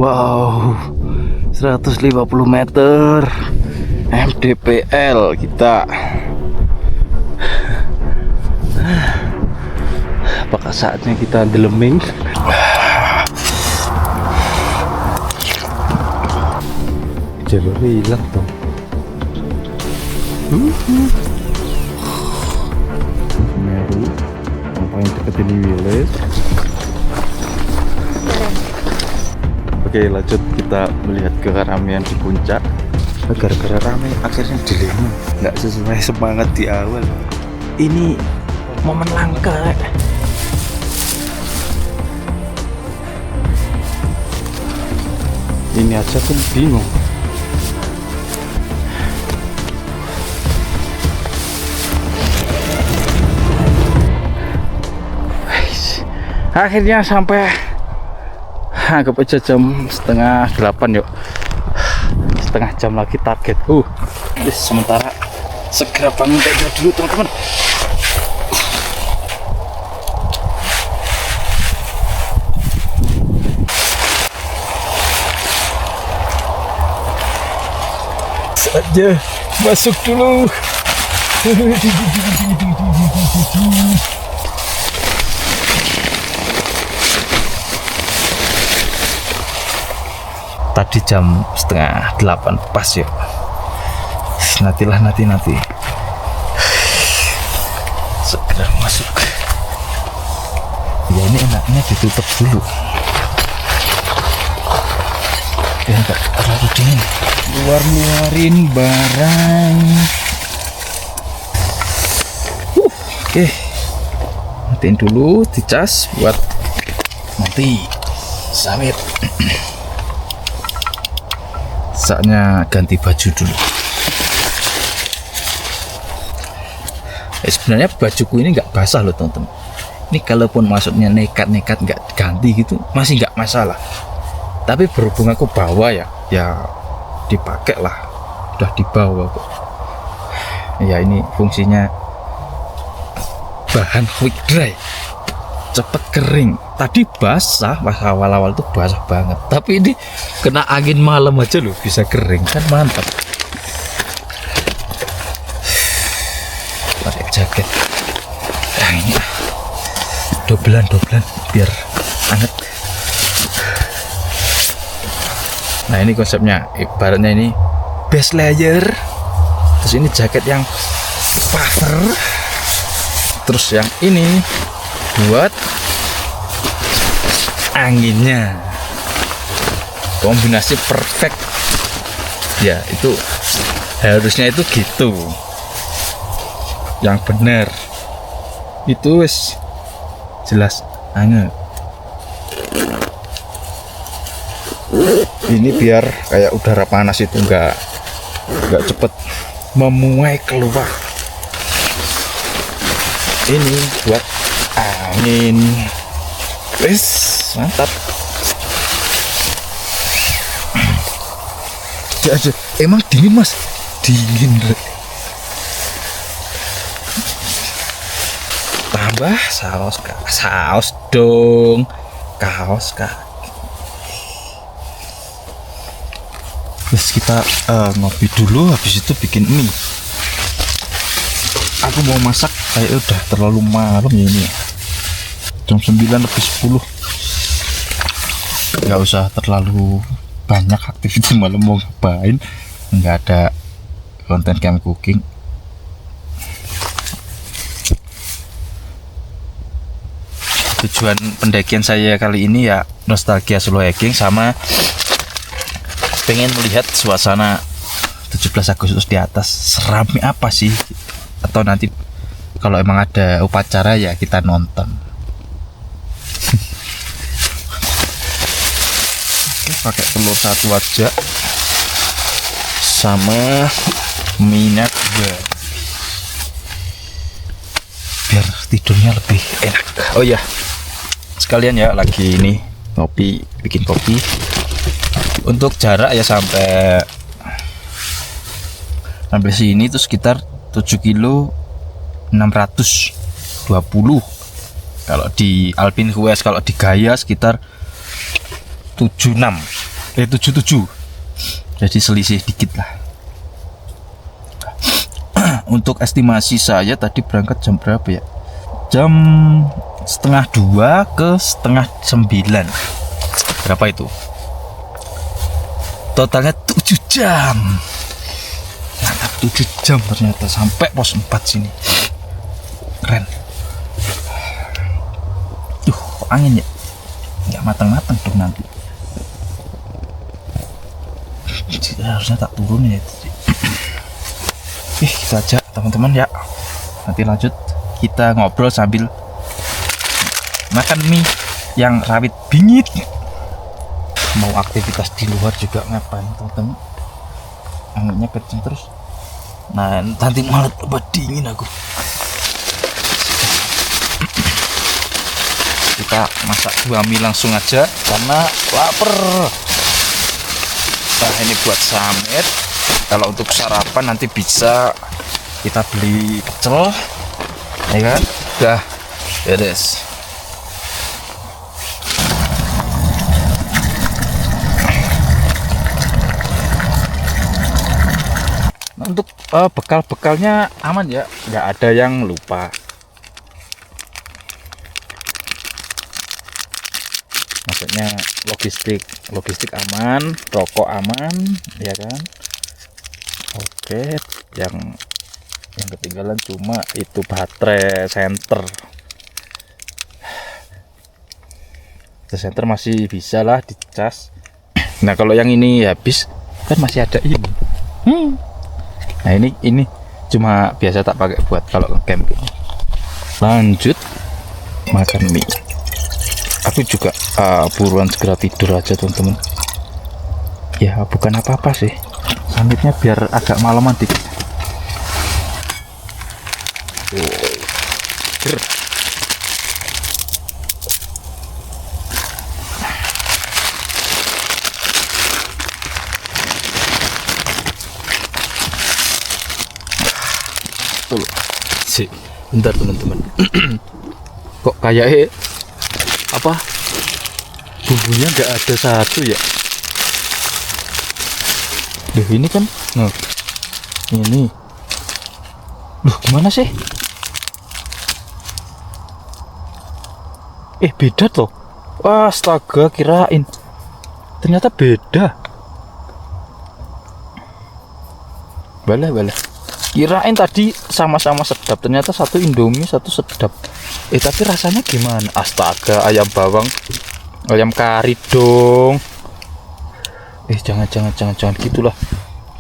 Wow, 150 meter MDPL kita. Apakah saatnya kita deleming? Jalur hilang dong. Meru, yang paling dekat ini village. Oke, lanjut kita melihat keramaian di puncak. Gara-gara ramai akhirnya dilema, nggak sesuai semangat di awal. Ini momen langka. Ini aja aku bingung. Akhirnya sampai. Anggap aja jam 7:30 yuk. Setengah jam lagi target. Sementara segera bangun tidur dulu teman-teman. Saja masuk dulu. Tadi jam 7:30 pas yuk. Nanti segera masuk. Ya ini enaknya ditutup dulu biar enggak terlalu dingin. Luarin barang. Oke, matiin dulu, dicas buat nanti sawit. Saatnya ganti baju dulu. Sebenarnya bajuku ini nggak basah loh teman-teman. Ini kalaupun maksudnya nekat nggak ganti gitu masih nggak masalah. Tapi berhubung aku bawa ya dipakai lah. Udah dibawa kok. Ya ini fungsinya bahan quick dry, cepet kering. Tadi basah, pas awal-awal tuh basah banget. Tapi ini kena angin malam aja loh bisa kering, kan mantap. Pakai jaket. Nah ini doblan biar anget. Nah ini konsepnya, ibaratnya ini base layer. Terus ini jaket yang puffer. Terus yang ini buat anginnya. Kombinasi perfect. Ya itu harusnya itu gitu. Yang benar itu wis jelas anget. Ini biar kayak udara panas itu enggak cepet memuai keluar. Ini buat angin. Wis mantap. Emang dingin mas, dingin. Tambah saus dong, kaos kak. Terus kita ngopi dulu, habis itu bikin mie. Aku mau masak, kayak udah terlalu malam ya ini. Jam 9:10. Nggak usah terlalu banyak aktivitas malam, mau ngapain, nggak ada konten camp cooking. Tujuan pendakian saya kali ini ya nostalgia solo hiking, sama pengen melihat suasana 17 Agustus di atas. Seramai apa sih, atau nanti kalau emang ada upacara ya kita nonton. Pakai telur satu aja sama minyak biar tidurnya lebih enak. Oh ya, sekalian ya lagi ini bikin kopi. Untuk jarak ya sampai sini itu sekitar 7 kilo 620. Kalau di Alpine Quest, kalau di Gaia sekitar 76. 77. Jadi selisih dikit lah. Untuk estimasi saya tadi berangkat jam berapa ya? Jam setengah 2 ke setengah 9. Berapa itu? Totalnya 7 jam. Mantap, 7 jam ternyata sampai pos 4 sini. Keren. Kok angin ya? Nggak matang-matang dong nanti. Harusnya tak turun ya. Gitu aja teman-teman ya. Nanti lanjut kita ngobrol sambil makan mie yang rawit bingit. Mau aktivitas di luar juga ngapain teman-teman? Anginnya kenceng terus. Nah nanti malah tambah dingin aku. Kita masak 2 mie langsung aja karena lapar. Nah ini buat samit. Kalau untuk sarapan nanti bisa kita beli pecel, ya kan? Udah beres. Nah, untuk bekal-bekalnya aman ya, nggak ada yang lupa. Maksudnya logistik aman, rokok aman, ya kan? Oke, yang ketinggalan cuma itu baterai center. Center masih bisa lah dicas. Nah kalau yang ini habis kan masih ada ini. Nah ini cuma biasa tak pakai buat kalau camping. Lanjut makan mie. Aku juga buruan segera tidur aja teman-teman. Ya bukan apa-apa sih. Samitnya biar agak malaman dikit. Tuh. Sih, bentar teman-teman. Kok kayak apa? Bumbunya nggak ada satu ya? Duh ini kan, nah ini, loh gimana sih? Beda tuh. Astaga, kirain ternyata beda. Boleh. Kirain tadi sama-sama sedap, ternyata satu Indomie satu sedap. Tapi rasanya gimana? Astaga, ayam bawang, ayam kari dong. Jangan gitulah.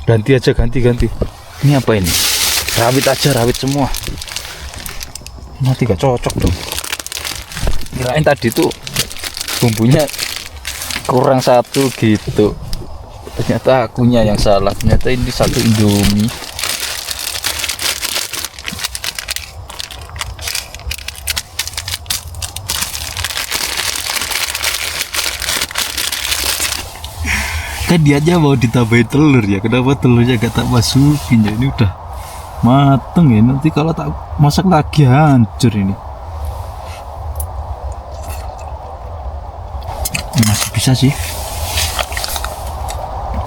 Ganti aja, ganti. Ini apa ini? Rawit aja, rawit semua. Nanti gak cocok dong. Kirain tadi tuh bumbunya kurang satu gitu. Ternyata akunya yang salah. Ternyata ini satu Indomie. Kan dia aja mau ditambahin telur ya, kenapa telurnya gak tak masukin ya? Ini udah mateng ya, nanti kalau tak masak lagi hancur ini. Masih bisa sih,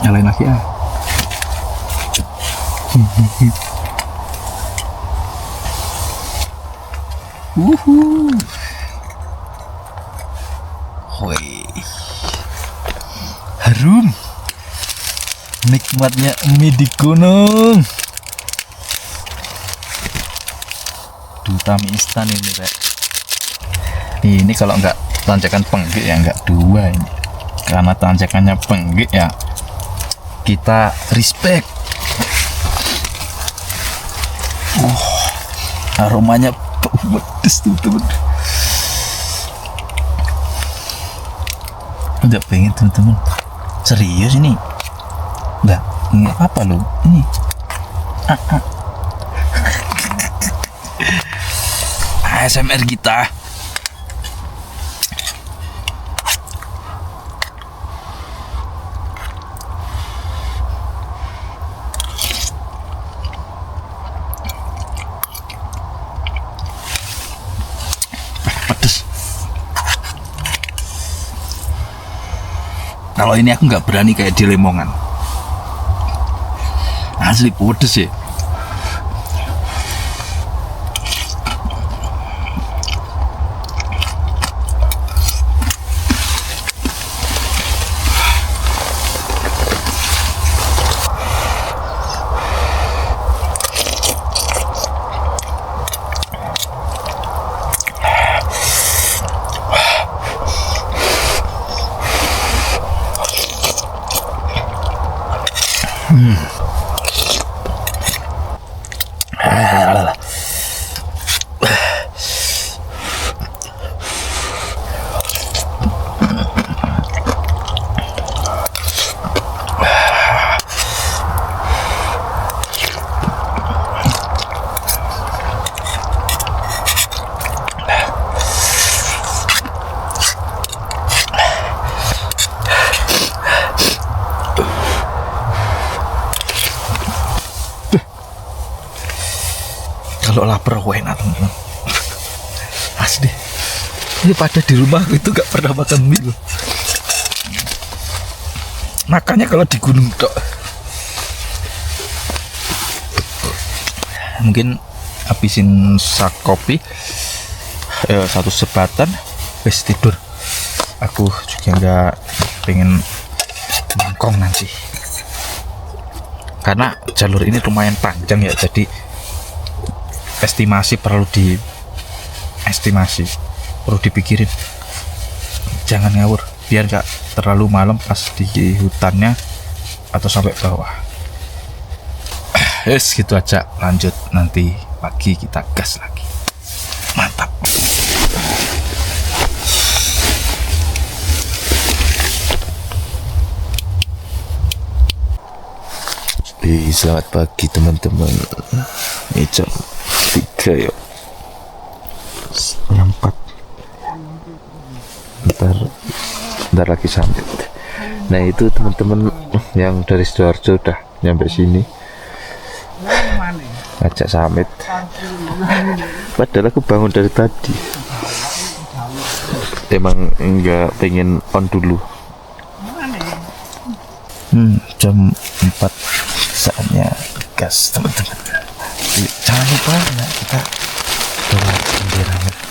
nyalain lagi ah. Hoi, harum. Nikmatnya mie di gunung. Duta mie instan ini Rek. Ini kalau nggak tanjakan penggik ya nggak dua ini. Karena tanjakannya penggik ya kita respect. Aromanya pedes tuh teman. Udah pengen teman-teman. Serius ini. Nggak apa-apa loh ini. ASMR kita. Pedes. Kalau ini aku nggak berani kayak di Lemongan. Asli pedes ya. Kalau lapar enak teman-teman. Asli. Ini pada di rumah itu gak pernah makan mie loh. Makanya kalau di gunung tok. Mungkin habisin sak kopi, satu sebatan, wes tidur. Aku juga nggak pengen mangkong nanti. Karena jalur ini lumayan panjang ya, jadi estimasi perlu dipikirin, jangan ngawur biar gak terlalu malam pas di hutannya atau sampai bawah. Yes, gitu aja, lanjut nanti pagi kita gas lagi, mantap. Selamat pagi teman-teman. Ini jam 3 ya, setengah 4. Bentar lagi sampai. Nah itu teman-teman yang dari Sidoarjo udah nyampe sini, ngajak samit. Padahal aku bangun dari tadi, emang enggak pengen on dulu. Jam 4 saatnya gas teman-teman. Jangan lupa ya, kita bawa bendera merah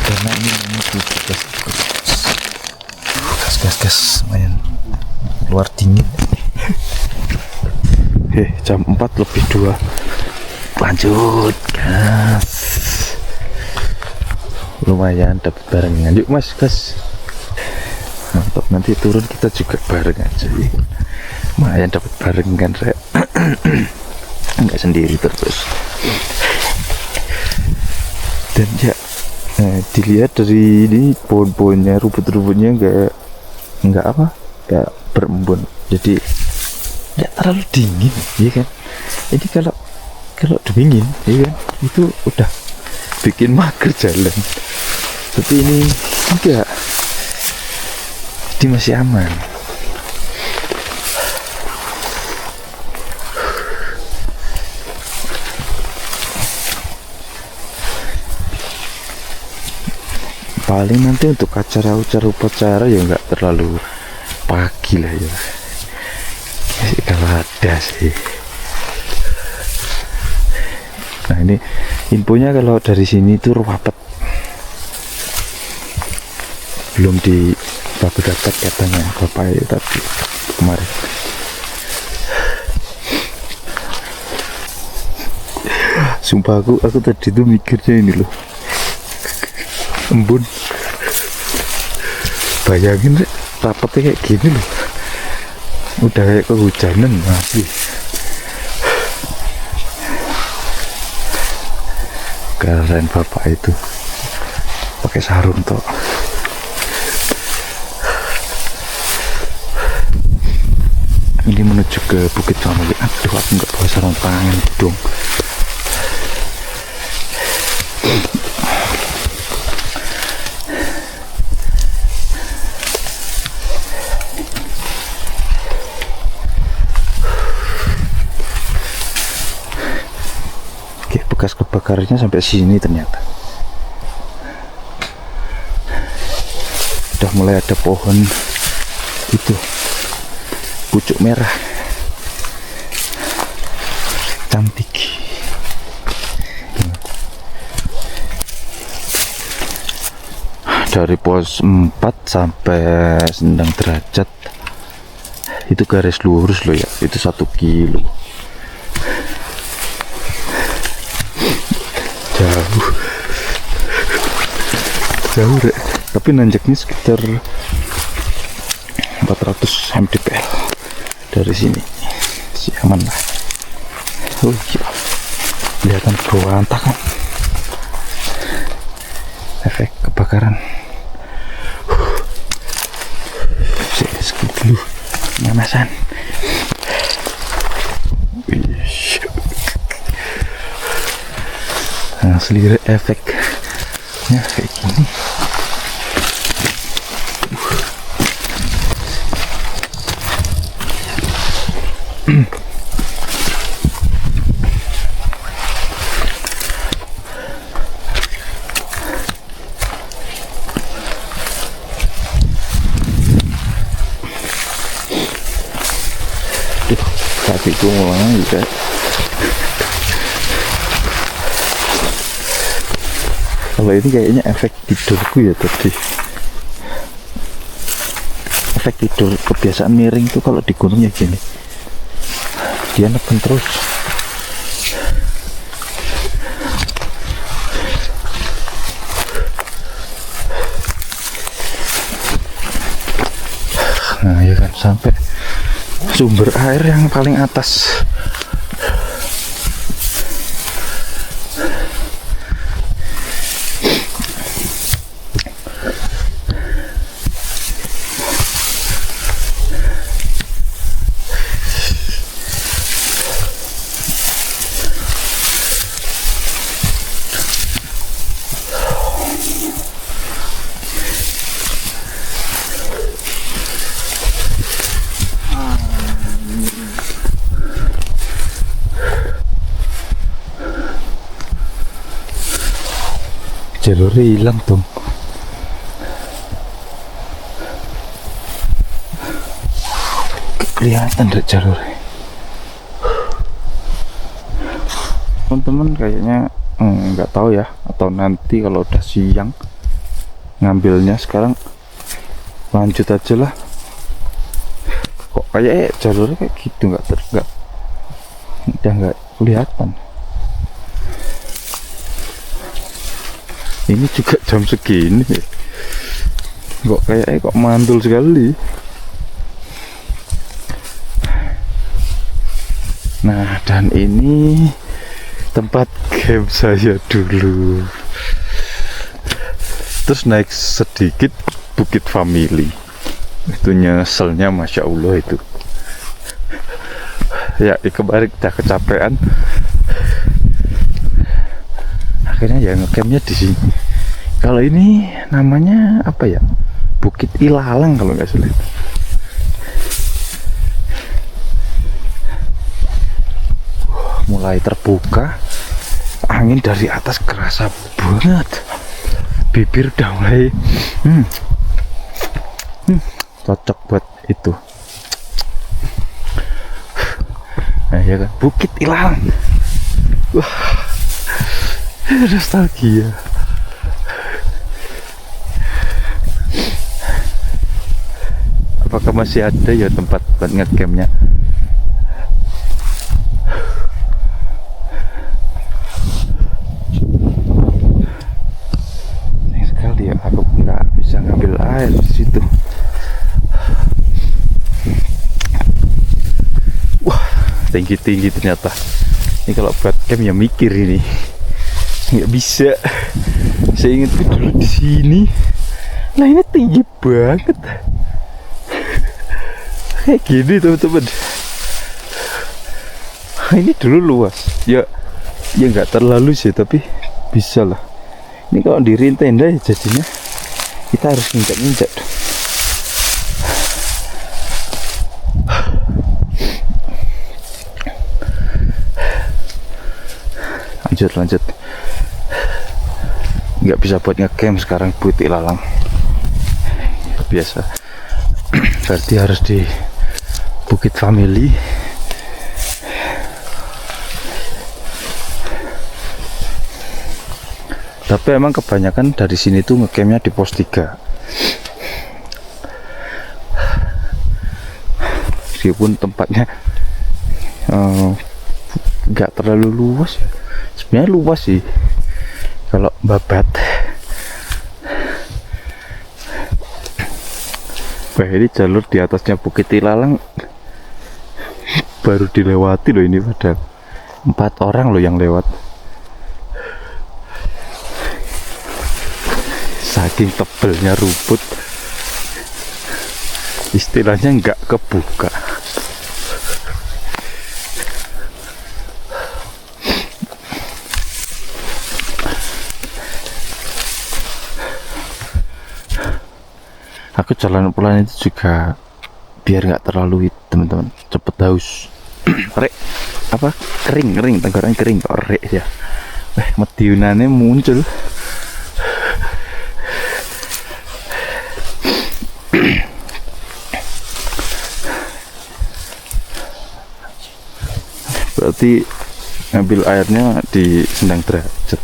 karena ini menuju gas. Lumayan luar dingin. Jam 4:02 lanjut gas. Lumayan dapat barengan. Yuk mas, gas. Mantap, nanti turun kita juga barengan jadi lumayan dapat barengan rek. Enggak sendiri terus. Dan ya dilihat dari ini pohon-pohonnya, rumput-rumputnya enggak berembun, jadi enggak terlalu dingin ya kan. Ini kalau dingin ya kan, itu udah bikin mager jalan, tapi ini enggak, ini masih aman. Paling nanti untuk acara upacara ya nggak terlalu pagi lah ya, kalau ada sih. Nah ini infonya kalau dari sini itu Ruwapet, belum di baru dapat katanya bapak tadi kemarin. Sumpah aku tadi tuh mikirnya ini loh, embun. Bayangin deh, rapatnya kayak gini loh, udah kayak kehujanan masih. Keren bapak itu, pakai sarung toh. Ini menuju ke Bukit Famili. Aduh, aku nggak bawa sarung tangan dong. Oke, bekas kebakarnya sampai sini ternyata. udah mulai ada pohon itu pucuk merah cantik. Dari pos 4 sampai Sendang Derajat itu garis lurus loh ya, itu 1 kilo. Jauh deh, tapi nanjaknya sekitar 400 mdpl dari sini si aman lah. Oh iya, kelihatan berantakan efek kebakaran. Skip dulu pemanasan. Asli efeknya kayak gini. Kakiku mulai juga. Kalau ini kayaknya efek tidurku ya tadi. Efek tidur, kebiasaan miring tuh kalau di gunung ya gini. Dia neken terus. Nah ya kan, sampai sumber air yang paling atas. Jalurnya hilang dong. Kelihatan dari jalurnya. Teman-teman kayaknya nggak tahu ya, atau nanti kalau udah siang ngambilnya. Sekarang lanjut aja lah. Kok kayak jalurnya kayak gitu, udah nggak kelihatan. Ini juga jam segini kok kok mantul sekali. Nah, dan ini tempat camp saya dulu. Terus naik sedikit Bukit Family. Itu nyeselnya Masya Allah itu. Ya, kemarin kita kecapean. Akhirnya ya ngecampnya di sini. Kalau ini namanya apa ya? Bukit Ilalang kalau nggak salah. Mulai terbuka, angin dari atas kerasa banget. Bibir udah mulai cocok buat itu. Nah ya kan, Bukit Ilalang. Wah, nostalgia. Apakah masih ada ya tempat buat ngecampnya? Sayang sekali ya, aku nggak bisa ngambil air di situ. Wah, tinggi-tinggi ternyata. Ini kalau buat camp ya mikir ini. Nggak bisa. Saya ingat dulu di sini. Nah ini tinggi banget. Kayak gini teman-teman. Ini dulu luas. Ya nggak terlalu sih, tapi bisa lah. Ini kalau diriin tenda ya jadinya kita harus nginjak-nginjak. Lanjut. Nggak bisa buat ngecamp sekarang Bukit Ilalang. biasa. Berarti harus di Bukit Family. Tapi emang kebanyakan dari sini tuh ngecampnya di pos 3. Meskipun tempatnya nggak terlalu luas ya. Sebenarnya luas sih kalau babat. Wah, ini jalur di atasnya Bukit Ilalang baru dilewati loh ini, padahal 4 orang loh yang lewat. Saking tebelnya rumput, istilahnya nggak kebuka. Aku jalan pulang itu juga biar nggak terlalu teman-teman, cepet haus. Rek apa kering tenggorokan kering kok rek ya. Mediunannya muncul. Berarti ngambil airnya di Sendang Derajat.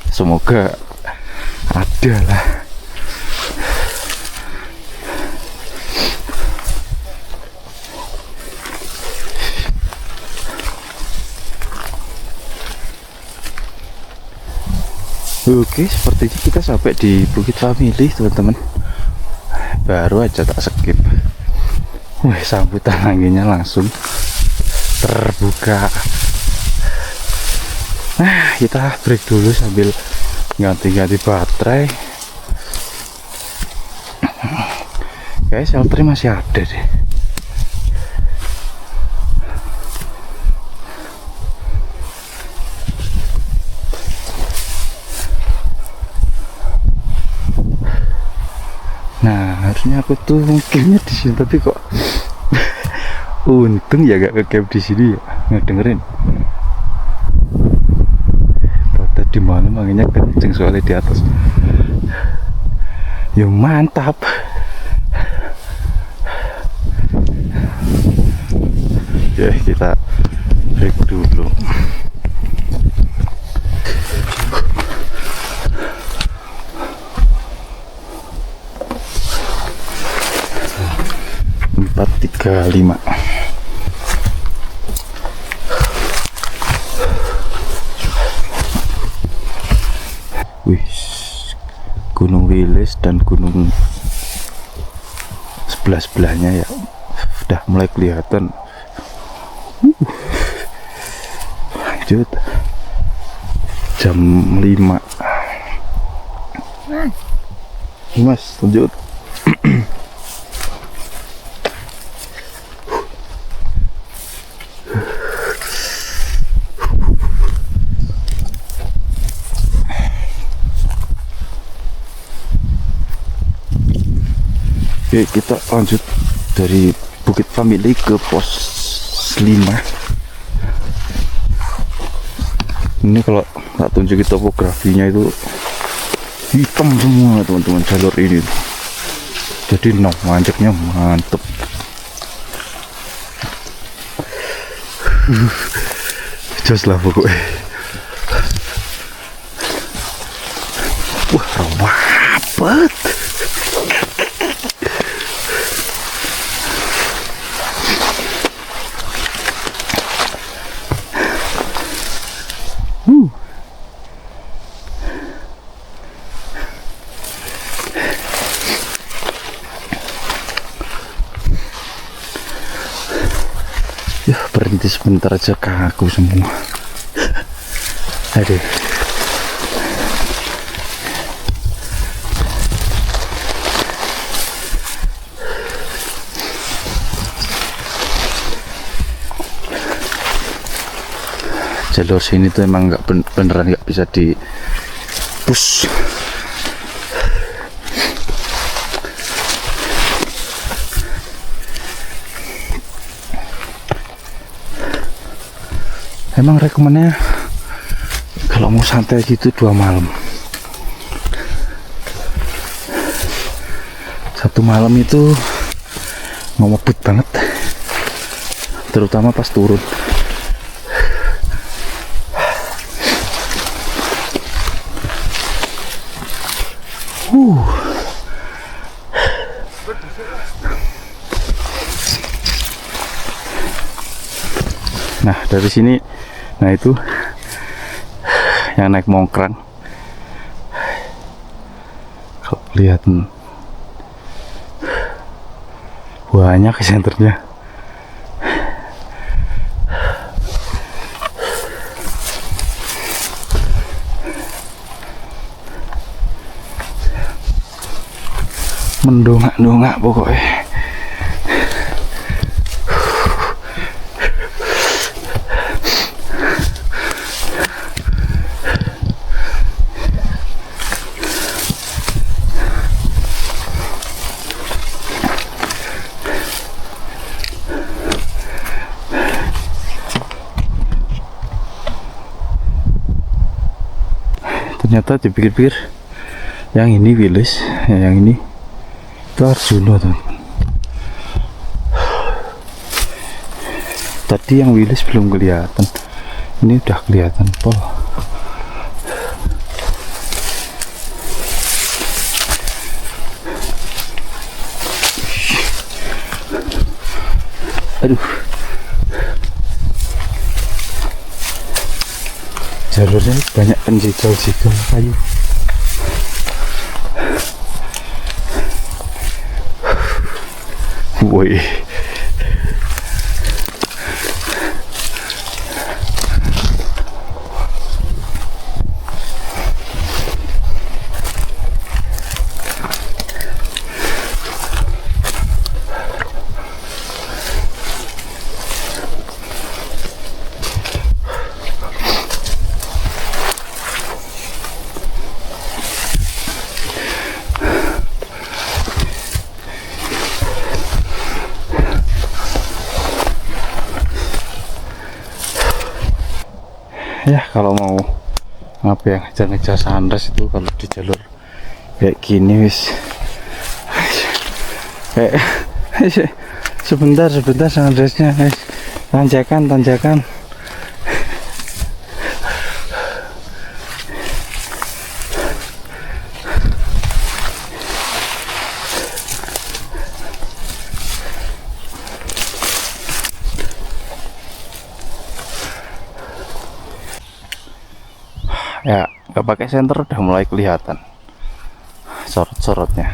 Semoga ada lah. Oke, sepertinya kita sampai di Bukit Family, teman-teman. Baru aja tak skip. Wih, sambutan anginnya langsung terbuka. Nah, kita break dulu sambil ganti-ganti baterai. Kayaknya shelter masih ada deh. Nah, harusnya aku tuh mungkinnya di sini, tapi kok untung ya gak ke-camp di sini ya, nggak dengerin. Rada di mana anginnya kenceng soalnya di atas. Ya mantap. Ya kita break dulu. Tiga lima. Wih, Gunung Wilis dan gunung sebelah-sebelahnya ya udah mulai kelihatan. Lanjut jam 5. Mas, lanjut. Oke, kita lanjut dari Bukit Family ke pos 5. Ini kalau tak tunjukin topografinya itu hitam semua teman-teman jalur ini. Jadi nanjaknya mantep. Jos lah pokoknya. Wah, rapet. Ya, berhenti sebentar aja kaku semua. Aduh. Jalur sini tuh emang nggak beneran nggak bisa di push. Emang rekomennya kalau mau santai gitu 2 malam. Sabtu malam itu ngebut banget, terutama pas turun. Nah dari sini, nah itu yang naik Mongkrang, kalau lihat banyak senternya. Mendongak-dongak pokoknya. Ternyata dipikir-pikir yang ini Wilis, ya, yang ini itu Arjuna, teman-teman. Tadi yang Wilis belum kelihatan, ini udah kelihatan pol. Aduh, jalurnya banyak penjegal-jegal kayu. Woi, ya kalau mau apa yang ngejar-ngejar sunrise itu kalau di jalur kayak gini wis kayak sebentar sunrise-nya tanjakan. Ya nggak pakai senter udah mulai kelihatan sorot-sorotnya.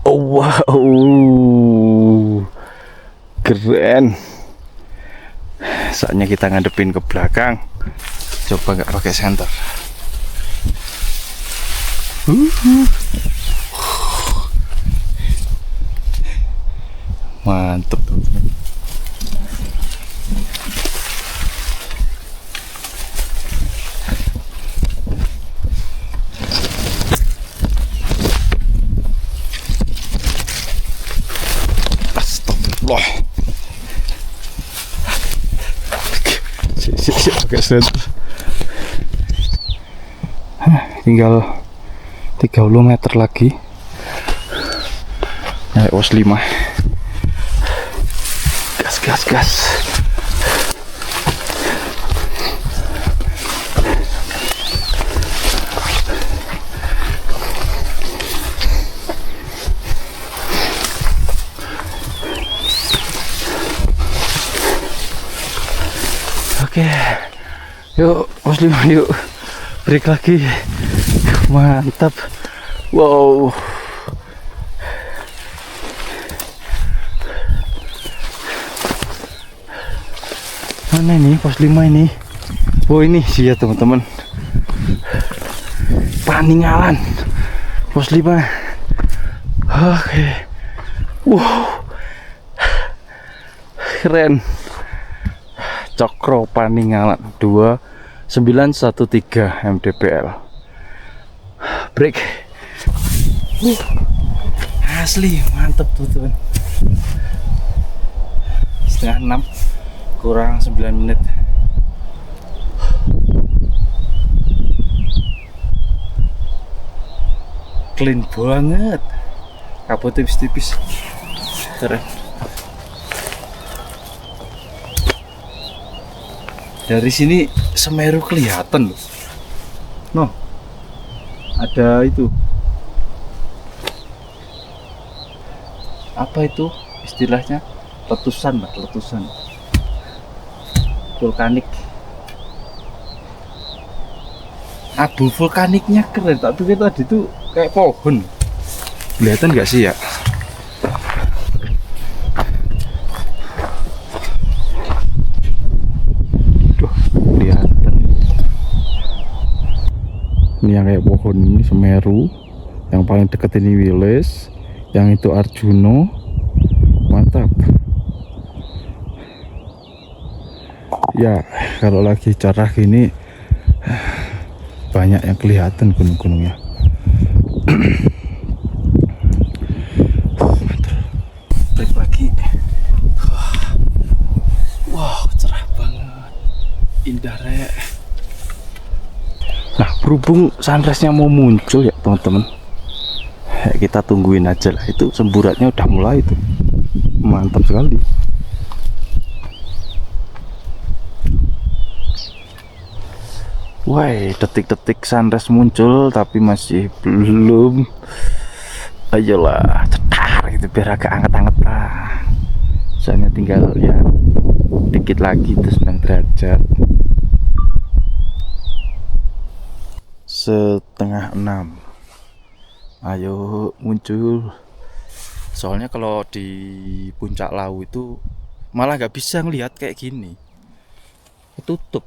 Oh wow, keren. Saatnya kita ngadepin ke belakang, coba nggak pakai senter. Mantep teman-teman. Loh, siap pakai senter. Tinggal 30 meter lagi. Naik pos 5. Gas. Oke, yuk pos 5 yuk, break lagi. Mantap, wow. Mana ini pos 5 ini? Oh ini sih ya teman-teman, Paninggalan pos 5. Oke, wow, keren. Cokro Paninggalan 2913 mdpl. Break. Asli mantep tuh teman. Setengah 6 kurang 9 menit. Clean banget. kabut tipis-tipis. Keren. Dari sini Semeru kelihatan loh. No, ada itu. Apa itu istilahnya? Letusan lah, letusan. Vulkanik. Abu vulkaniknya keren. Tak pikir tadi itu kayak pohon. Kelihatan nggak sih ya? Ini yang kayak pohon ini Semeru, yang paling dekat ini Wilis, yang itu Arjuno. Mantap ya, kalau lagi cerah gini banyak yang kelihatan gunung-gunungnya. Break lagi. Wow, cerah banget, indah rek. Nah, berhubung sunrise-nya mau muncul ya teman-teman, kita tungguin aja lah. Itu semburatnya udah mulai tuh, mantap sekali. Wah, detik-detik sunrise muncul tapi masih belum. Ayolah, cetar gitu biar agak anget-anget lah. Soalnya tinggal ya dikit lagi terus 9 derajat. 5:30. Ayo muncul. Soalnya kalau di puncak Lawu itu malah nggak bisa ngelihat kayak gini, ketutup.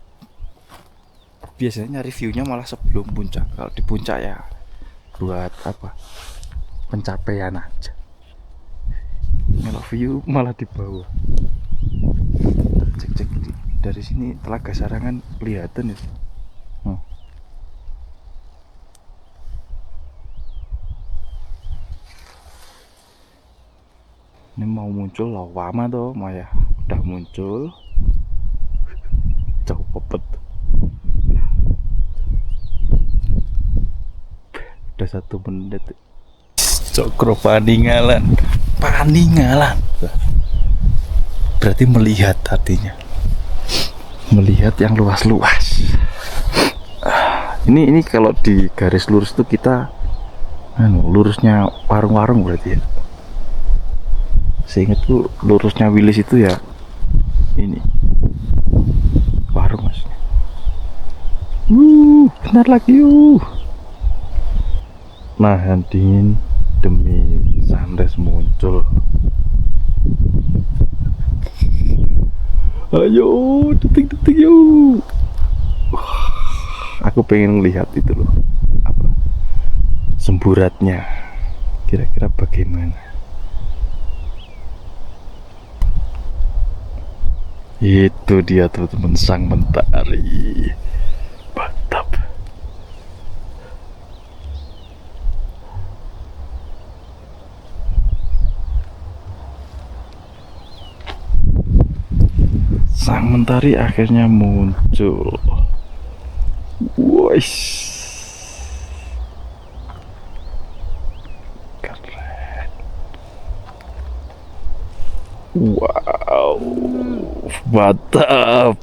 Biasanya reviewnya malah sebelum puncak. Kalau di puncak ya buat apa, pencapaian aja. Kalau view malah di bawah. Cek dari sini Telaga Sarangan kelihatan ya. Ini mau muncul lawama tuh, Maya udah muncul. Jauh popet. Udah 1 menit. Cokro Paninggalan. Berarti melihat artinya. Melihat yang luas-luas. Ini kalau di garis lurus tuh kita lurusnya warung-warung berarti ya. Seingatku lurusnya Wilis itu ya ini warung maksudnya. Bentar lagi nahan dingin demi sunrise muncul. Ayo detik-detik yuk. Aku pengen lihat itu loh, apa semburatnya kira-kira bagaimana. Itu dia teman-teman, sang mentari. Mantap. Sang mentari akhirnya muncul. Wush. Keren. Wow. Mantap.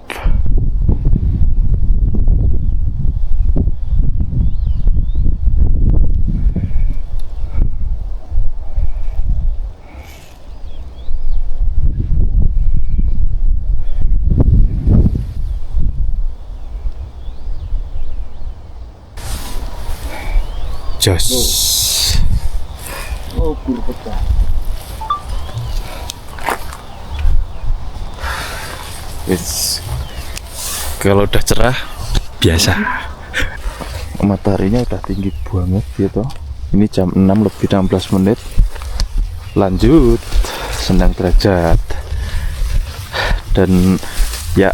Jos. Oh, pecah. Kalau udah cerah biasa. Mataharinya udah tinggi banget gitu. Ini jam 6 lebih 16 menit. Lanjut 9 derajat. Dan ya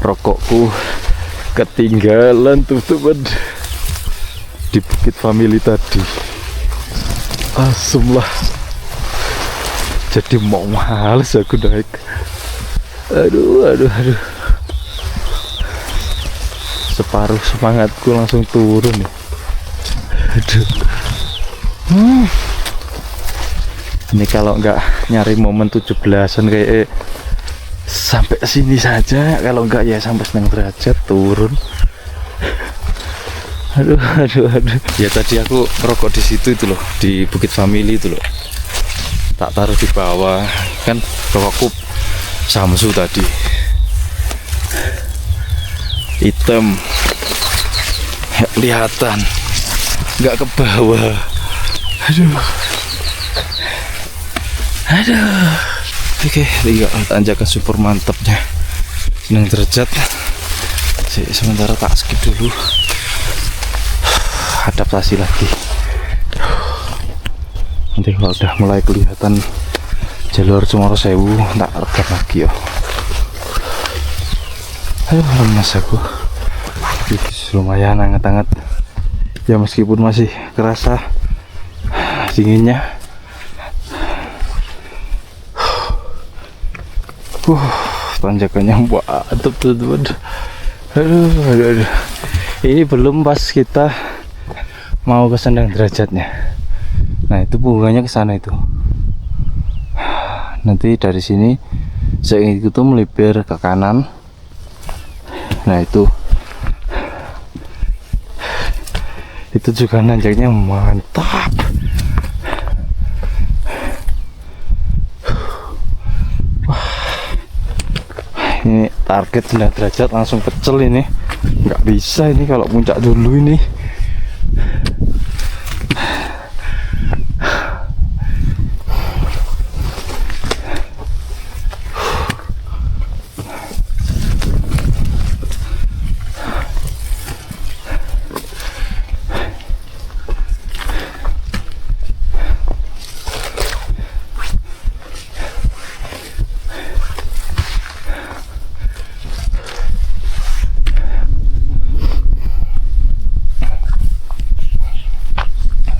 rokokku ketinggalan tuh teman di Bukit Family tadi. Asem lah, jadi mau males aku naik. Aduh. Separuh semangatku langsung turun nih. Aduh. Ini kalau nggak nyari momen 17-an kayak sampai sini saja, kalau nggak ya sampai 9 derajat turun. Aduh. Ya tadi aku merokok di situ itu loh, di Bukit Family itu loh. Tak taruh di bawah, kan rokokku Samsu tadi. Hitam. Ya, kelihatan. Nggak ke bawah. Aduh. Oke, tinggal tanjakan super mantapnya. 9 derajat. Sementara tak skip dulu. Adaptasi lagi. Nanti kalau udah mulai kelihatan jalur Cemoro Sewu, tak rekam lagi ya. Aduh, lemas aku. Lumayan hangat-hangat. Ya meskipun masih kerasa dinginnya. Tanjakannya mantap teman-teman. Aduh. Ini belum pas kita mau ke Sendang derajatnya. Nah itu bunganya ke sana itu. Nanti dari sini saya itu melipir ke kanan. Nah itu juga nanjaknya mantap. Wah, ini target 9 derajat langsung pecel ini. Nggak bisa ini kalau puncak dulu ini.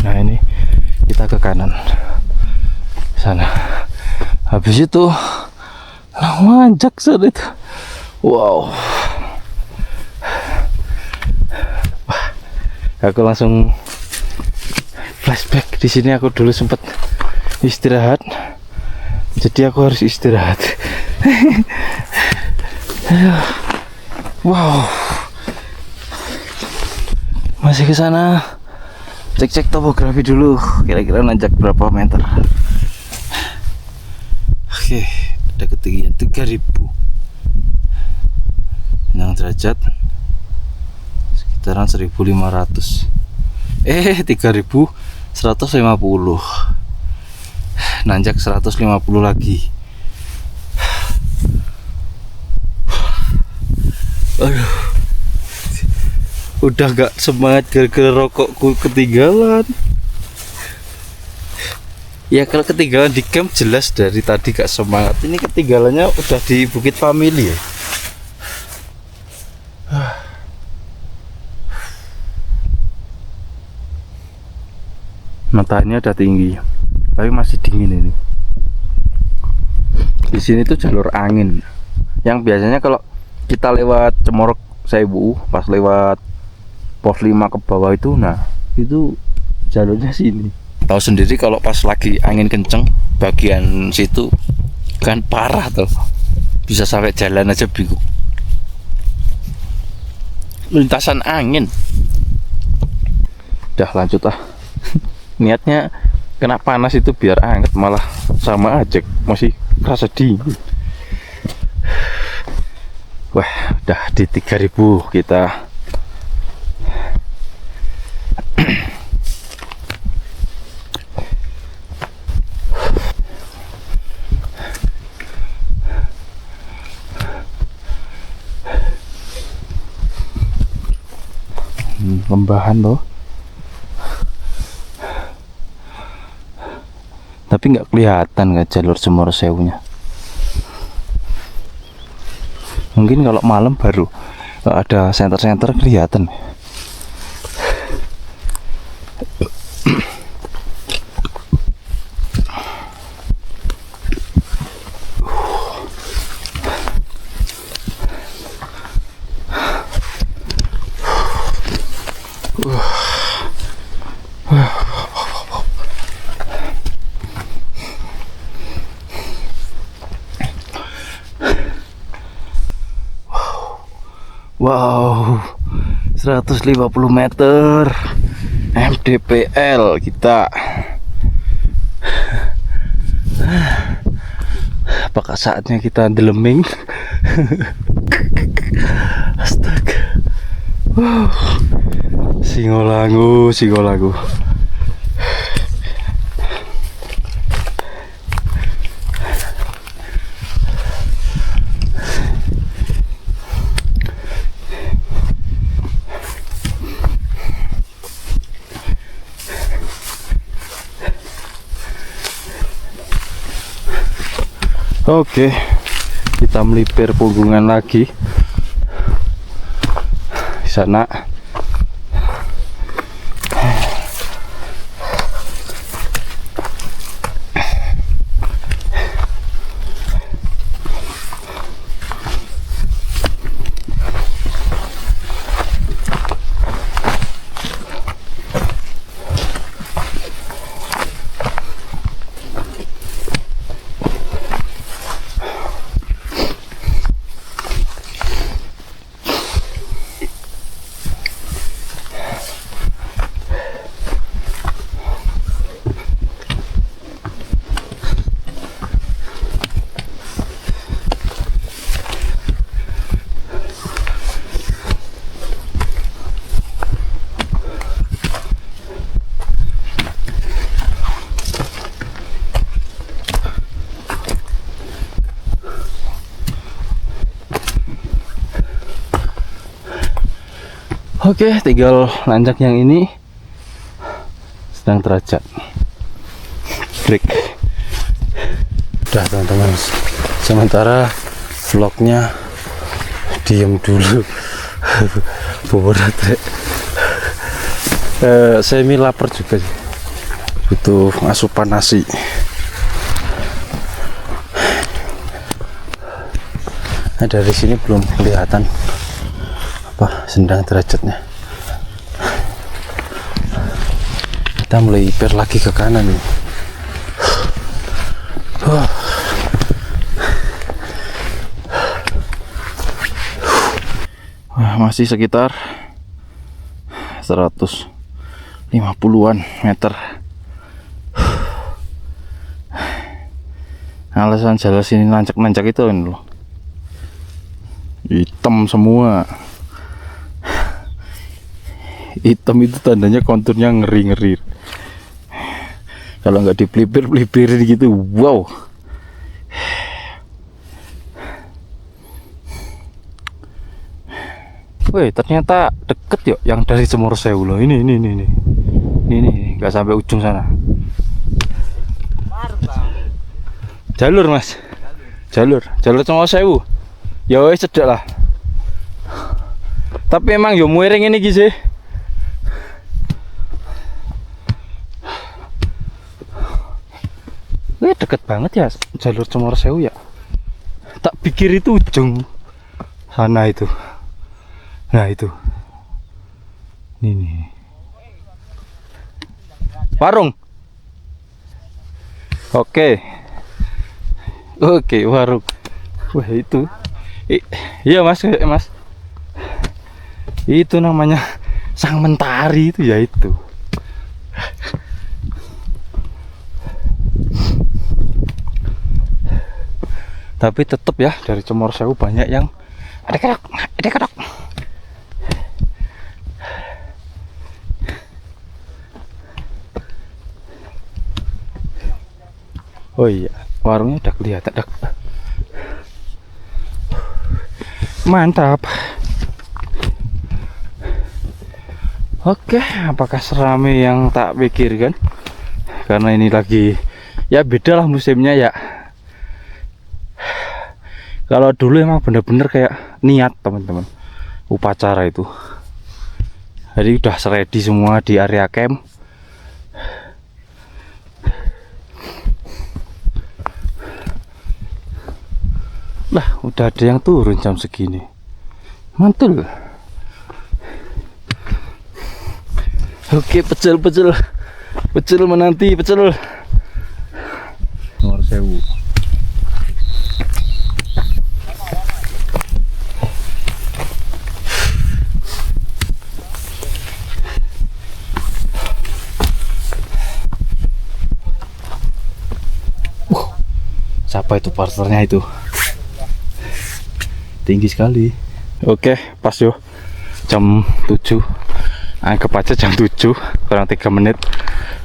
Nah ini kita ke kanan sana. Habis itu manjak sana itu. Wow. Wah, aku langsung flashback. Di sini aku dulu sempat istirahat. Jadi aku harus istirahat. Wow. Masih ke sana. Cek topografi dulu, kira-kira nanjak berapa meter. Oke, ada ketinggian 3000 6 derajat, sekitaran 1500. 3150. Nanjak 150 lagi. Aduh, udah gak semangat gara-gara rokokku ketinggalan. Ya kalau ketinggalan di camp jelas dari tadi gak semangat. Ini ketinggalannya udah di Bukit Family ya. Matanya udah tinggi, tapi masih dingin ini. Di sini tuh jalur angin. Yang biasanya kalau kita lewat Cemoro Sewu, pas lewat pos 5 ke bawah itu, nah itu jalurnya sini. Tahu sendiri kalau pas lagi angin kenceng bagian situ kan parah tuh, bisa sampai jalan aja bingung. Lintasan angin. Udah lanjut ah. Niatnya kena panas itu biar hangat, malah sama aja masih kerasa dingin. Wah, udah di 3000 kita. Lembahan loh, tapi nggak kelihatan nggak jalur Cemoro Sewunya. Mungkin kalau malam baru ada senter-senter kelihatan. Wow, 150 meter MDPL kita. Apakah saatnya kita deleming? Astaga. Singolagu. Oke, kita melipir punggungan lagi di sana. Oke, tinggal nanjak yang ini sedang derajat. Break. Udah teman-teman, sementara vlognya diem dulu. Boborat. Semi lapar juga sih. Butuh asupan nasi. Nah, dari sini belum kelihatan apa sendang derajatnya. Kita mulai ipir lagi ke kanan nih. Wah, masih sekitar 150-an meter. Alasan jalan sini nancak-nancak itu ini loh, hitam semua. Hitam itu tandanya konturnya ngeri-ngeri. Kalau nggak dipelipir-pelipirin gitu, wow. Wih, ternyata deket yuk yang dari Cemorosewu loh. Ini nggak sampai ujung sana. Jalur mas, jalur Cemorosewu. Ya wes cedek lah. Tapi emang yo muering ini sih. Wih, deket banget ya jalur Cemorosewu ya. Tak pikir itu ujung sana itu. Nah itu. Ini. Warung. Oke, warung. Wah itu. Iya mas. Itu namanya Sang Mentari itu ya itu. Tapi tetap ya dari Cemorosewu banyak yang ada kedok. Oh iya, warungnya udah kelihatan. Mantap. Oke, apakah serame yang tak pikirkan? Karena ini lagi ya beda lah musimnya ya. Kalau dulu emang bener-bener kayak niat teman-teman upacara itu. Jadi udah ready semua di area camp. Lah udah ada yang turun jam segini. Mantul. Oke, pecel menanti pecel. Cemorosewu. Siapa itu parternya itu? Tinggi sekali. Oke, pas yo. Jam 7. Anggap aja jam 7 kurang 3 menit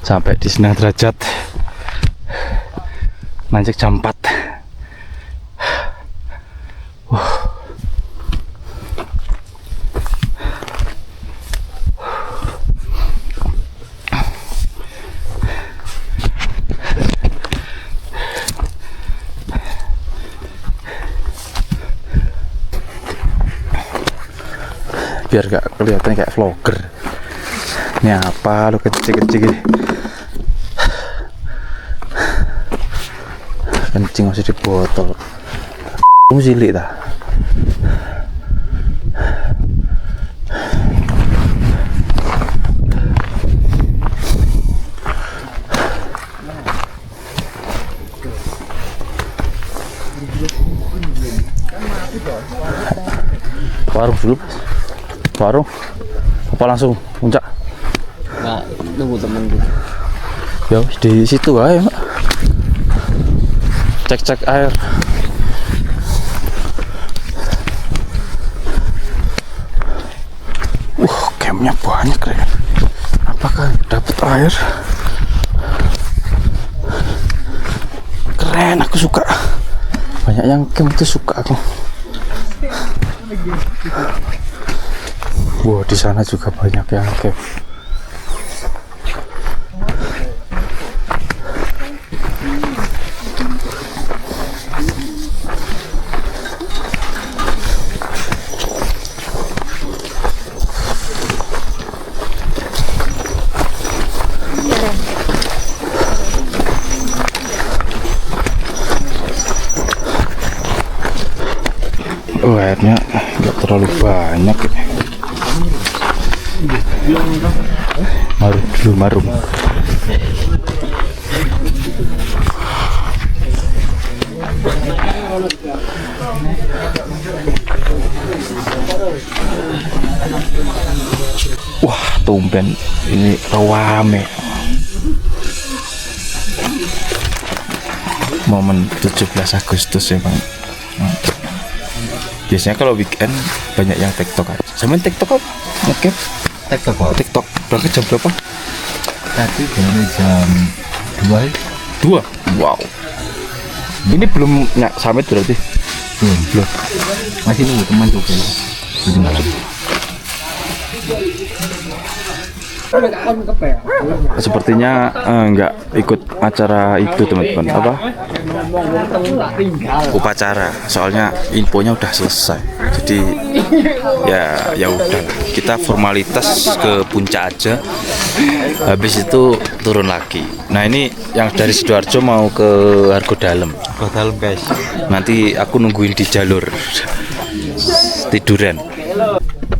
sampai di Senang Derajat. Nanjak jam 4. Biar gak kelihatan kayak vlogger. Ini apa lu kecil-kecil gini? Kencing masih di botol. Kamu cilik dah. Warung dulu, warung apa langsung puncak? Nggak, nunggu temen dulu. Ya di situ aja, Mak. Cek air. Campnya banyak ya. Apakah dapat air? Keren, aku suka. Banyak yang camp itu suka aku. Wow, di sana juga banyak yang camp. Airnya nggak terlalu banyak ya. Marum. Wah, tumben ini rame. Momen 17 Agustus ya, Bang. Biasanya kalau weekend banyak yang TikTok aja. Sama TikTok apa? Oke. TikTok. Berangkat jam berapa? Tadi baru jam 2. 2. Wow. Ini belum summit berarti? Belum. Masih nunggu teman juga. Jadi malam. Sepertinya nggak ikut acara itu, teman-teman. Apa? Upacara. Soalnya infonya udah selesai. Jadi ya udah. Kita formalitas ke puncak aja. Habis itu turun lagi. Nah, ini yang dari Sidoarjo mau ke Argodalam. Guys. Nanti aku nungguin di jalur tiduran.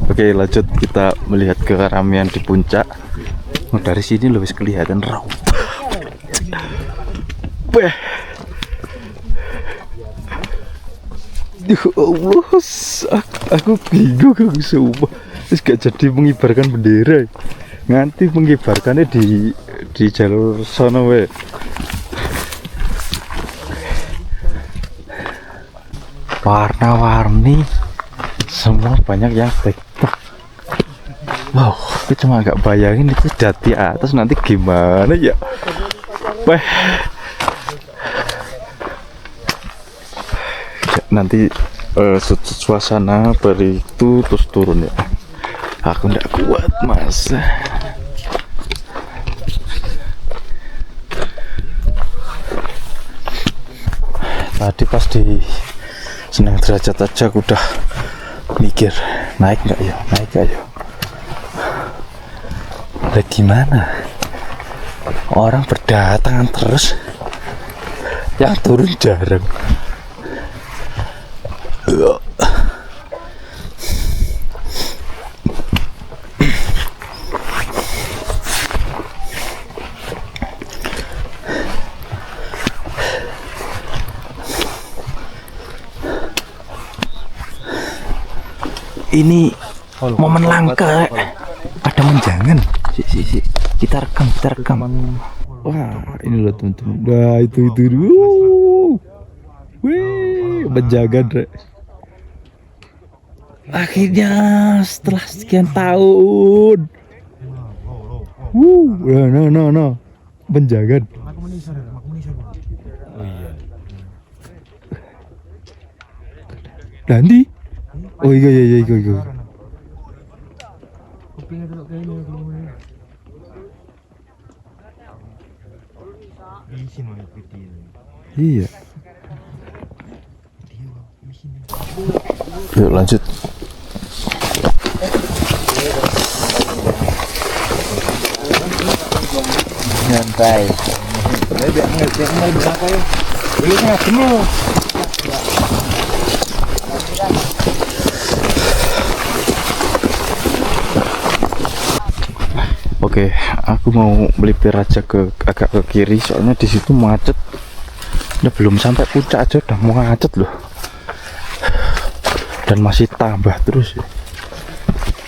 Oke, lanjut kita melihat keramaian di puncak. Oh, dari sini lebih kelihatan raw. Ya Allah, aku bingung sumpah. Terus gak jadi mengibarkan bendera. Nganti mengibarkannya di jalur sana we. Warna-warni, semua banyak yang TikTok. Wow, aku cuma agak bayangin itu di atas nanti gimana ya. Nanti suasana beritu terus turun ya. Aku nggak kuat masa. Tadi pas di Senang Derajat aja aku udah mikir naik nggak ya. Lah gimana? Orang berdatangan terus, yang turun jarang. Ini momen langka. Ada menjangan. Si. Kita rekam. Wah, ini loh teman-teman. Nah, itu. Wih, menjaga Dre. Akhirnya setelah sekian tahun. No. Menjaga. Oh iya. Nanti. Oh iya. Kupingnya dulu kayak ini belum. Iya. Yuk lanjut. Nyantai. Biar berapa ya? Ini sangat penuh. Oke, aku mau melipir aja agak ke kiri soalnya di situ macet. Udah belum sampai puncak aja udah macet loh. Dan masih tambah terus ya.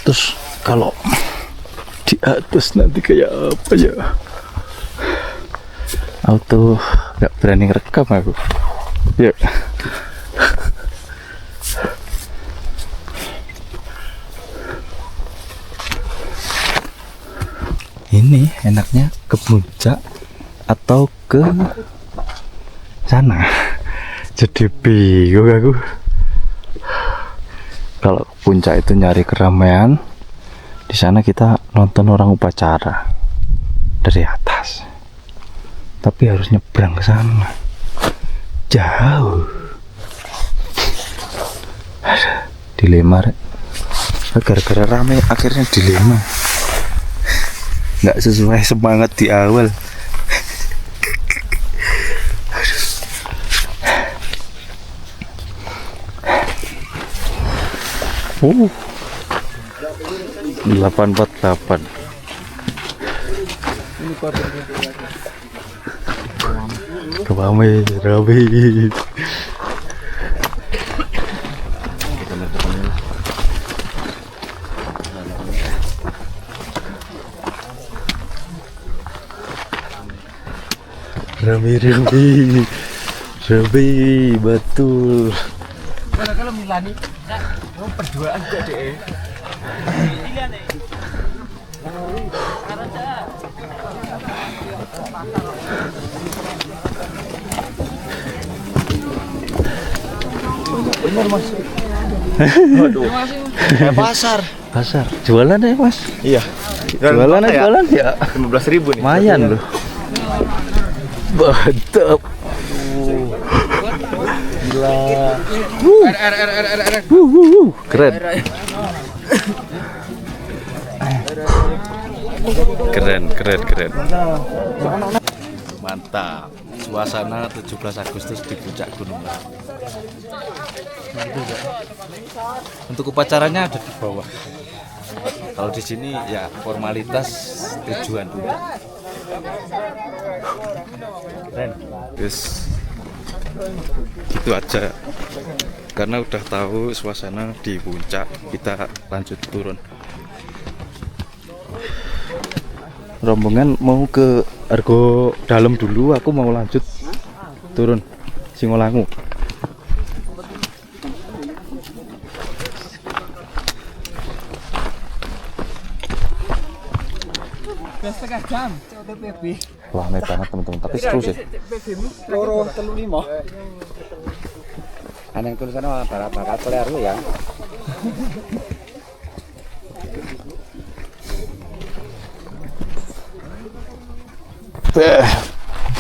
Terus kalau di atas nanti kayak apa ya? Auto nggak berani rekam aku. Yuk. Ini enaknya ke puncak atau ke sana. Jadi bingung aku. Kalau ke puncak itu nyari keramaian, di sana kita nonton orang upacara dari atas. Tapi harus nyebrang ke sana. Jauh. Dilema, Rek. Gara-gara rame akhirnya dilema. Nggak sesuai semangat di awal. Oh, 848. Rame. Rame, betul. Kalau Milani, mau perduaan kok deh. Bener Mas. Waduh. Pasar. Jualan ya Mas? Iya. Jualan ya. 15.000 nih. Lumayan loh. Mantap. Gila. Keren. Keren. Mantap. Suasana 17 Agustus di puncak Gunung Lawu. Untuk upacaranya ada di bawah. Kalau di sini ya formalitas tujuan dulu. Keren. Yes. Gitu aja. Karena udah tahu suasana di puncak, kita lanjut turun. Rombongan mau ke Argo Dalam dulu, aku mau lanjut turun Singolangu. Setengah jam COTPB. Lama banget teman-teman, tapi seru sih. Loro 35. Aneh tulisannya bakal keliru ya.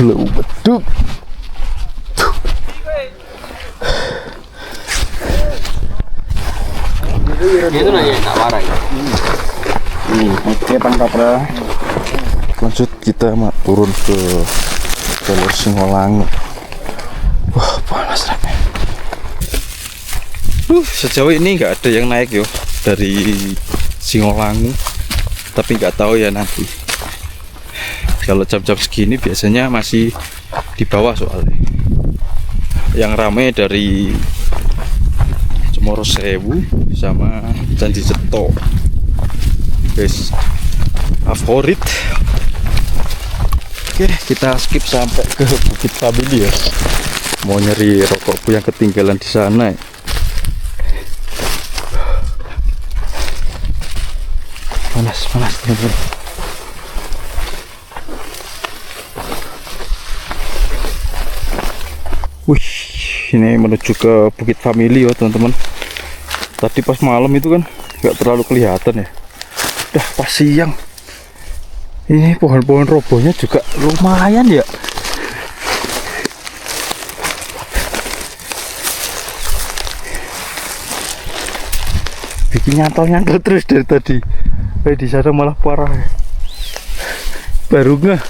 Belum beduk. Itu nanya tak warai. Oke Pangkapra. Lanjut kita turun ke jalur Singolangu. Wah panas rasanya. Sejauh ini nggak ada yang naik yo dari Singolangu, tapi nggak tahu ya nanti. Kalau jam-jam segini biasanya masih di bawah soalnya. Yang ramai dari Cemoro Sewu sama Candi Ceto. Guys, favorit. Oke, kita skip sampai ke Bukit Famili ya. mau nyari rokokku yang ketinggalan di sana. Panas teman-teman. Wih, ini menuju ke Bukit Family ya teman-teman. Tadi pas malam itu kan nggak terlalu kelihatan ya. Udah pas siang. Ini pohon-pohon robohnya juga lumayan ya. Bikin nyantol-nyantol terus dari tadi. Di sana malah parah ya. Baru nggak.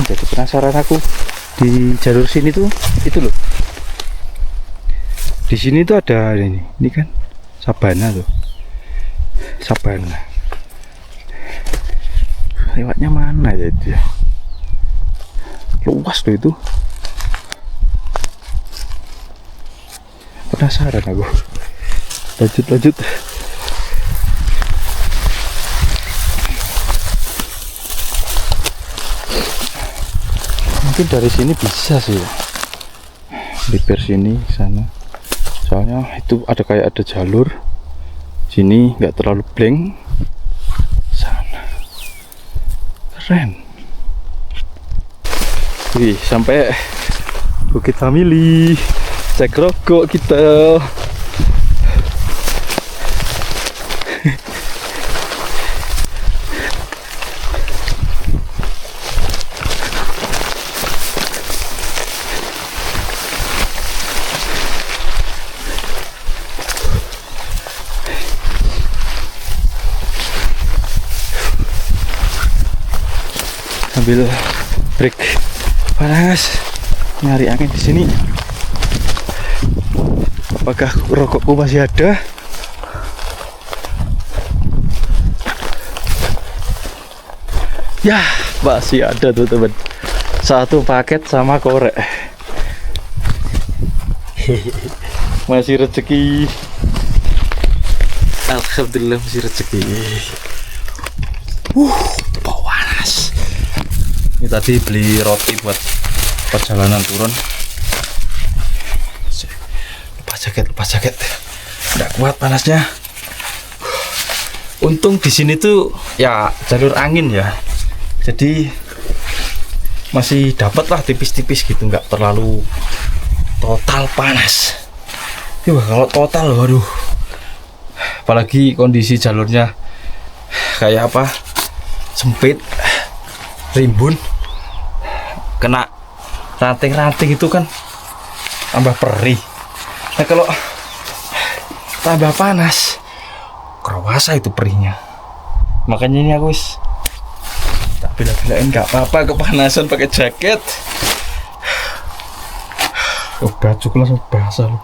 Jadi penasaran aku di jalur sini tuh itu loh. Di sini tuh ada ini kan sabana tuh. Sabana. Lewatnya mana ya itu ya? Luas loh itu. Penasaran aku. Lanjut. Mungkin dari sini bisa sih ya. Liper sini sana. Soalnya itu ada jalur. Sini nggak terlalu blank. Sana. Keren. Wih, sampai Bukit Family. Cek rokok kita. Sambil break panas, nyari angin di sini. Apakah rokokku masih ada? Ya, masih ada tuh teman. Satu paket sama korek. Masih rezeki. Alhamdulillah masih rezeki. Panas. Ini tadi beli roti buat perjalanan turun. Lepas jaket. Nggak kuat panasnya. Untung di sini tuh ya jalur angin ya. Jadi masih dapat lah tipis-tipis gitu, nggak terlalu total panas. Wah, kalau total waduh. Apalagi kondisi jalurnya kayak apa? Sempit, rimbun, kena ranting-ranting itu kan tambah perih. Nah kalau tambah panas, kerasa itu perihnya. Makanya ini aku wis tak bela-belain, nggak apa-apa kepanasan pakai jaket. Baju langsung basah loh.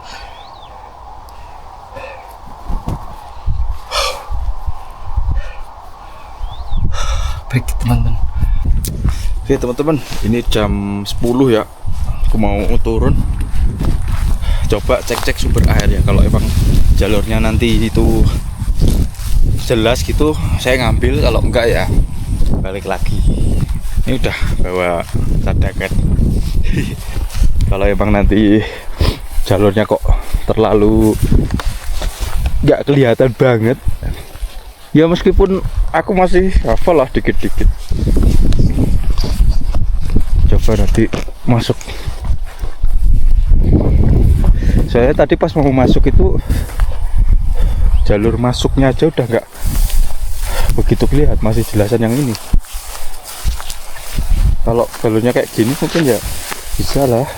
Baik teman-teman. Oke teman-teman, ini jam 10 ya. Aku mau turun. Coba cek sumber air ya. Kalau emang jalurnya nanti itu jelas gitu, saya ngambil. Kalau enggak ya balik lagi. Ini udah bawa cadangan. Kalau emang nanti jalurnya kok terlalu nggak kelihatan banget, ya meskipun aku masih hafal lah dikit-dikit. Coba nanti masuk. Saya tadi pas mau masuk itu jalur masuknya aja udah nggak begitu kelihatan, masih jelasan yang ini. Kalau jalurnya kayak gini mungkin ya bisa lah.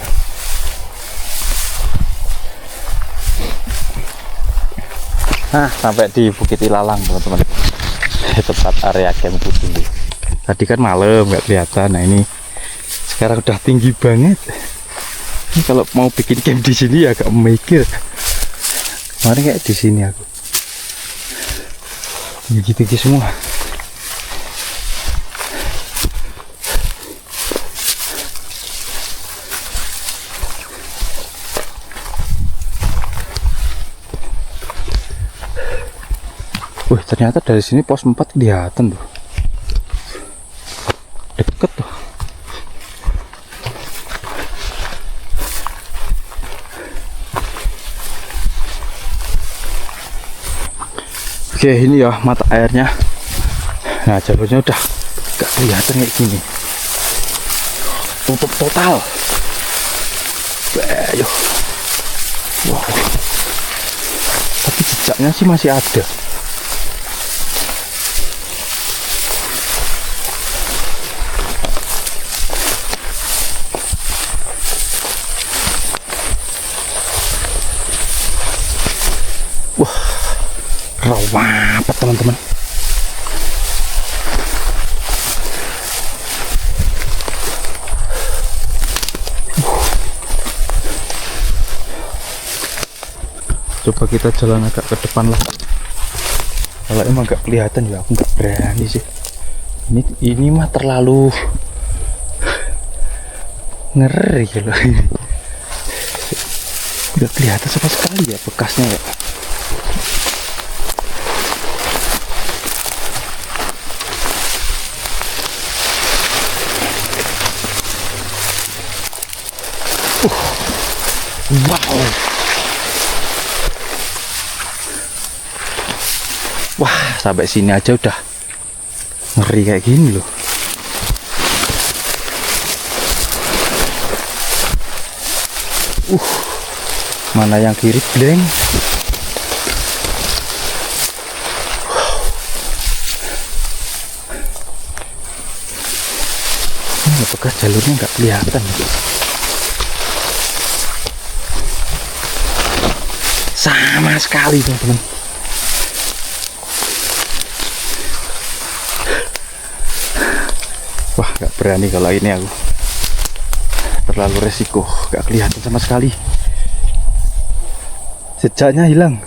Nah, sampai di Bukit Ilalang teman-teman. Tempat area campus ini. Tadi kan malam nggak kelihatan. Nah ini sekarang udah tinggi banget. Ini kalau mau bikin camp di sini ya agak mikir. Kemarin kayak di sini aku. Tinggi-tinggi semua. Wih, ternyata dari sini pos 4 kelihatan tuh. Deket tuh. Oke, ini ya mata airnya. Nah, jalurnya udah gak kelihatan kayak gini. Tutup total. Ayo. Wow. Tapi jejaknya sih masih ada. Wah, rawa apa teman-teman? Coba kita jalan agak ke depan lah. Kalau emang gak kelihatan ya aku nggak berani sih. Ini mah terlalu ngeri loh. Nggak kelihatan sama sekali ya bekasnya ya. Wow. Wah, sampai sini aja udah ngeri kayak gini loh. Mana yang kiri blank. Ini bekas jalurnya nggak kelihatan gitu. Sama sekali teman-teman. Wah, gak berani kalau ini aku. Terlalu resiko, gak kelihatan sama sekali. Jejaknya hilang.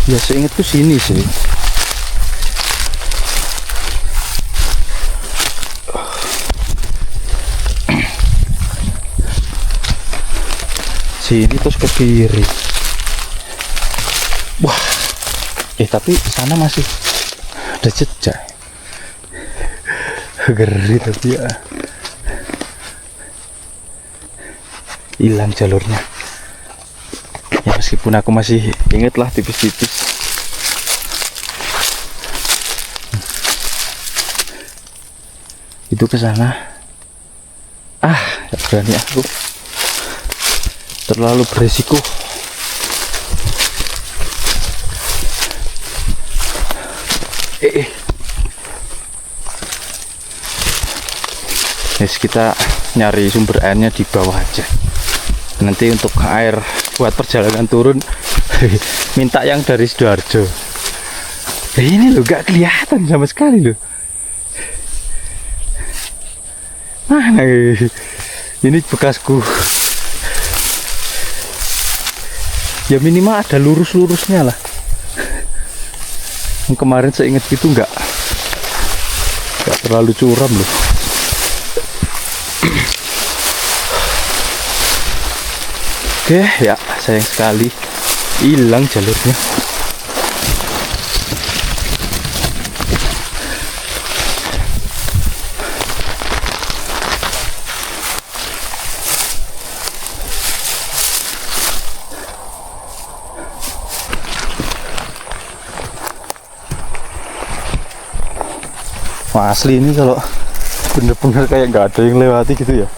Ya seingatku sini sih. Sini terus ke kiri. Wah. Tapi sana masih ada jejak. Ngeri tapi ya. Hilang jalurnya. Ya meskipun aku masih inget lah tipis-tipis. Itu ke sana. Gak berani aku. Terlalu beresiko. Yes, kita nyari sumber airnya di bawah aja. Nanti untuk air buat perjalanan turun minta yang dari Sidoarjo. Ini loh gak kelihatan sama sekali loh. Mana ini bekasku. Ya minimal ada lurus-lurusnya lah. Kemarin saya ingat gitu nggak terlalu curam loh. Oke ya, sayang sekali hilang jalurnya. Wah, asli ini kalau bener-bener kayak nggak ada yang lewati gitu ya,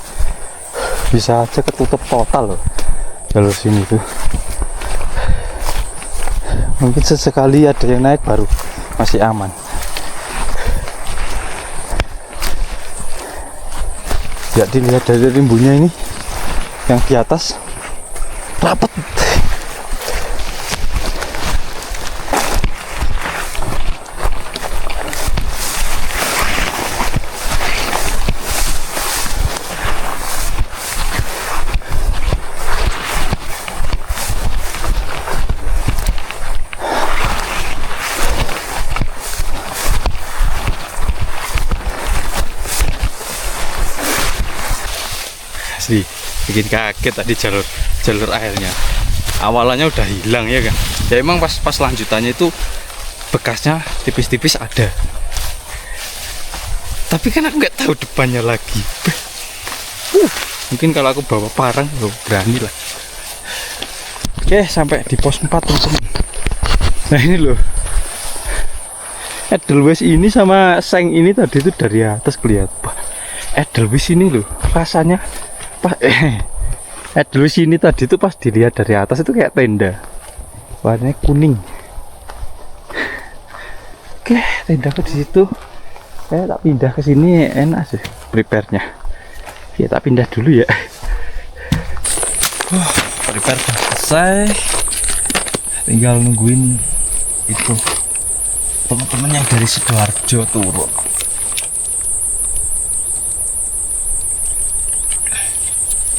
bisa aja ketutup total loh jalur sini tuh. Mungkin sesekali ada yang naik baru masih aman. Ya dilihat dari rimbunya ini yang di atas rapat. bikin kaget tadi jalur airnya. Awalnya udah hilang ya kan. Ya emang pas lanjutannya itu bekasnya tipis-tipis ada. Tapi kan aku nggak tahu depannya lagi. Mungkin kalau aku bawa parang loh berani lah. Oke, sampai di pos 4 teman-teman. Nah ini loh, Edelweiss ini sama Seng ini tadi itu dari atas kelihatan. Edelweiss ini loh rasanya Edelweiss ini tadi itu pas dilihat dari atas itu kayak tenda, warnanya kuning. Oke, tendaku di situ. Tak pindah ke sini enak sih prepare-nya. Ya tak pindah dulu ya. Prepare udah selesai, tinggal nungguin itu teman-teman yang dari Sidoarjo turun.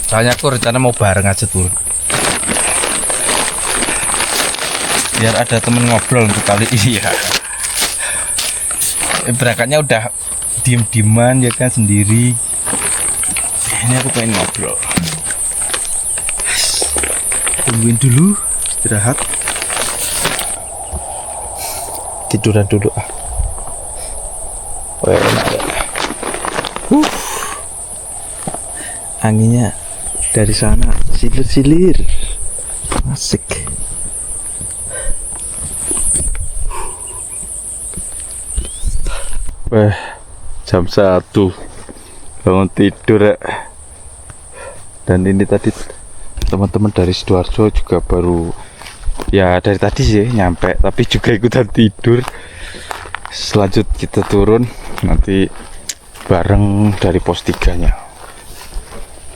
Soalnya aku rencana mau bareng aja turun, biar ada temen ngobrol untuk kali ini ya. Berangkatnya udah diem-dieman ya kan sendiri. Ini aku pengen ngobrol. Tungguin dulu, istirahat. Tiduran dulu ah. Enak ya. Anginnya dari sana silir-silir. Asik. Jam 1 bangun tidur ya. Dan ini tadi teman-teman dari Sidoarjo juga baru ya dari tadi sih nyampe, tapi juga ikutan tidur. Selanjut kita turun nanti bareng dari pos 3 nya.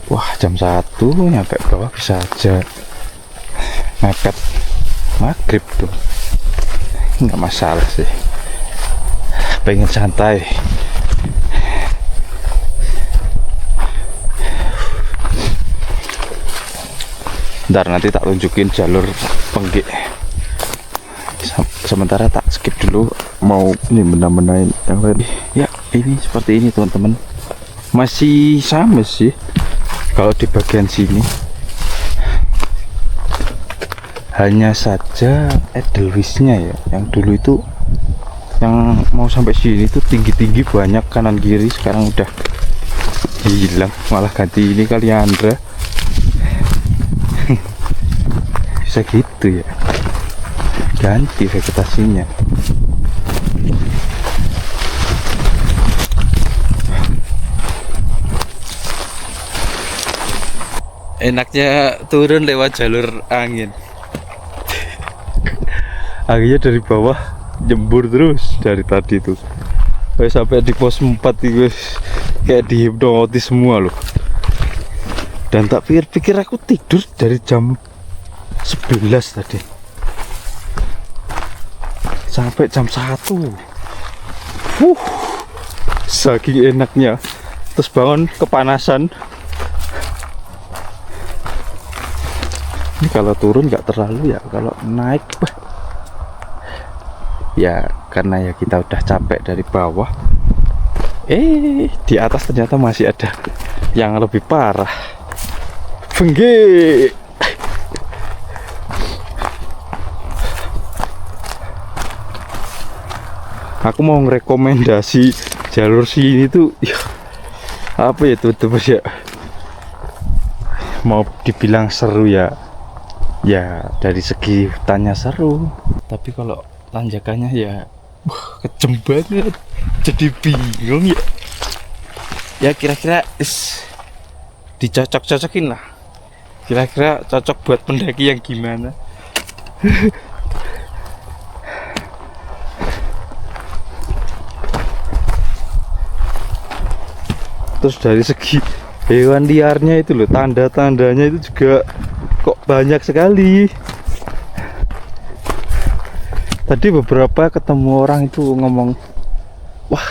Wah jam 1 nyampe bawah bisa aja mepet maghrib tuh, nggak masalah sih. Pengen santai. Ntar nanti tak tunjukin jalur penggik. Sementara tak skip dulu, mau ini benar-benarin yang lain. Ya ini seperti ini teman-teman, masih sama sih kalau di bagian sini. Hanya saja Edelweiss-nya ya, yang dulu itu yang mau sampai sini tuh tinggi-tinggi banyak kanan kiri, sekarang udah hilang, malah ganti ini Kaliandra. Bisa gitu ya, ganti vegetasinya. Enaknya turun lewat jalur angin. Anginnya dari bawah jembur terus dari tadi tuh. Sampai di pos 4 itu kayak dihipnotis semua loh. Dan tak pikir-pikir aku tidur dari jam 11 tadi sampai jam 1. Saking enaknya. Terus bangun kepanasan. Ini kalau turun nggak terlalu ya, kalau naik ya karena ya kita udah capek dari bawah. Di atas ternyata masih ada yang lebih parah. Benggik. Aku mau ngerekomendasi jalur sini tuh ya, apa ya tuh ya, mau dibilang seru ya, ya dari segi hutannya seru, tapi kalau tanjakannya ya kejem banget, jadi bingung ya. Ya kira-kira dicocok-cocokin lah, kira-kira cocok buat pendaki yang gimana. Terus dari segi hewan liarnya itu loh, tanda-tandanya itu juga kok banyak sekali. Tadi beberapa ketemu orang itu ngomong, wah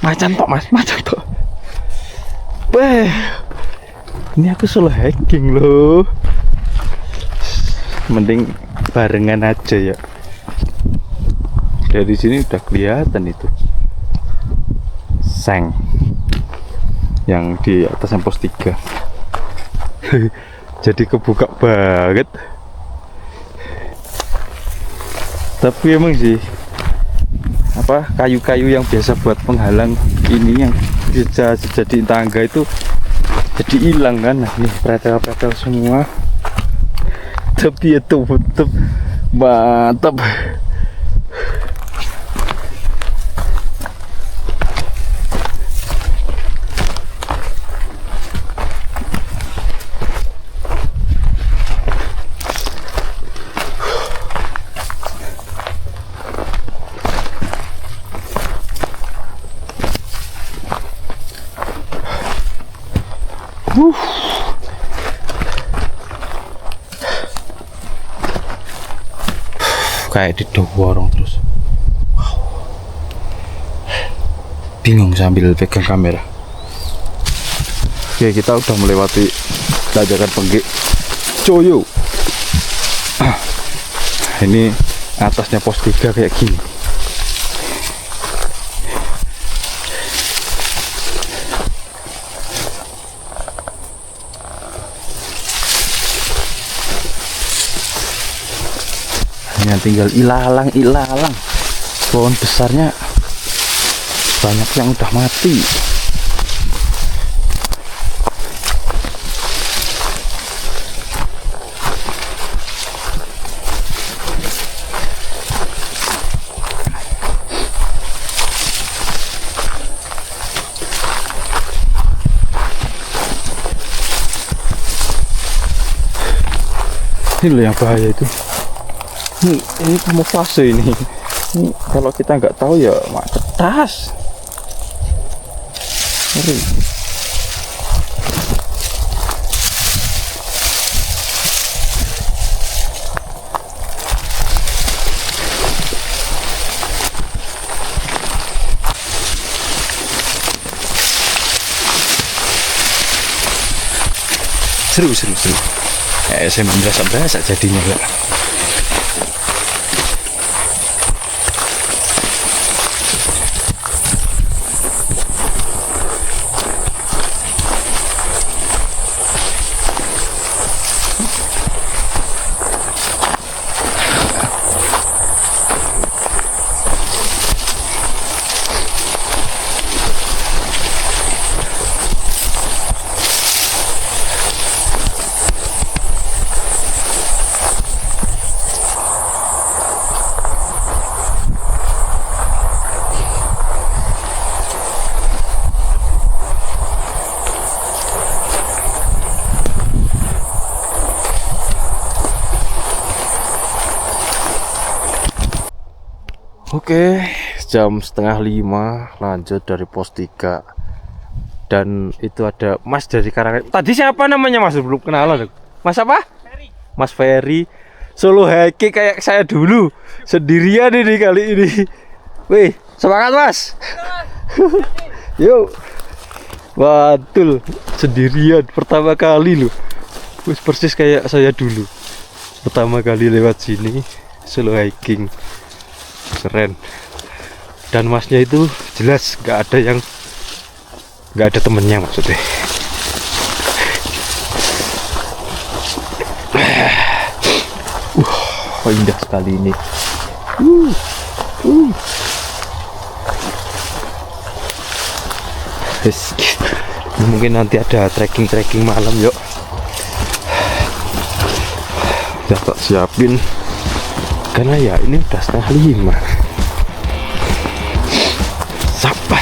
macan tok mas, macan tok. Ini aku solo hiking loh. Mending barengan aja ya. Dari sini udah kelihatan itu Seng yang di atas pos 3. Jadi kebuka banget. Tapi emang sih apa kayu-kayu yang biasa buat penghalang ini yang bisa jadi tangga itu jadi hilang kan. Nah, ini pretel-pretel semua. Tapi itu betul mantap. Kayak didorong terus. Wow. Bingung sambil pegang kamera. Oke, kita udah melewati tanjakan Penggik Coyo. Ini atasnya pos 3 kayak gini. Hanya tinggal ilalang. Pohon besarnya banyak yang udah mati. Ini loh yang bahaya itu. Ini kamuflase ini. Ini kalau kita nggak tahu ya macet tas. Ngeri. Seru. Saya berasa jadinya ya. Oke, jam 4:30 lanjut dari pos 3. Dan itu ada Mas dari Karanganyar. Tadi siapa namanya Mas? Belum kenalan. Mas apa? Ferry. Mas Ferry. Solo hiking kayak saya dulu. Sendirian ini kali ini. Wih, semangat Mas. Yuk. Waduh, sendirian pertama kali loh. Wih, persis kayak saya dulu. Pertama kali lewat sini solo hiking. Keren. Dan masnya itu jelas nggak ada temennya maksudnya. Indah sekali ini. Mungkin nanti ada trekking malam yuk. Udah tak siapin. Karena ya ini udah 4:30. Sampai